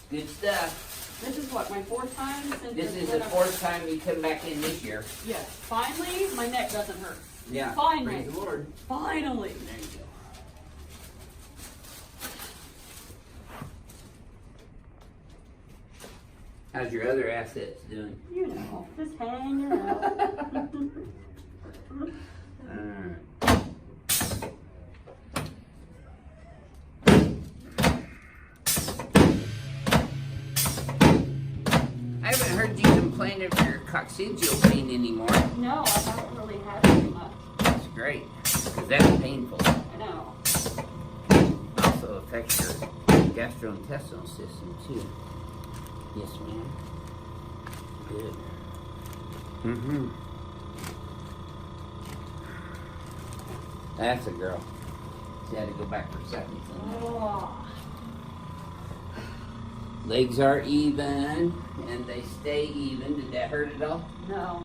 Good stuff. This is what, my 4th time since This is the 4th time you come back in this year. Yes. Finally, my neck doesn't hurt. Yeah. Finally. Praise the Lord. Finally. There you go. How's your other assets doing? You know, just hanging out. Alright. I haven't heard you complain of your coccygeal pain anymore. No, I haven't really had it too much. That's great, because that's painful. I know. Also affects your gastrointestinal system too. Yes, ma'am. Good. Mm-hmm. That's a girl. She had to go back for seconds. Oh. Legs are even, and they stay even. Did that hurt at all? No.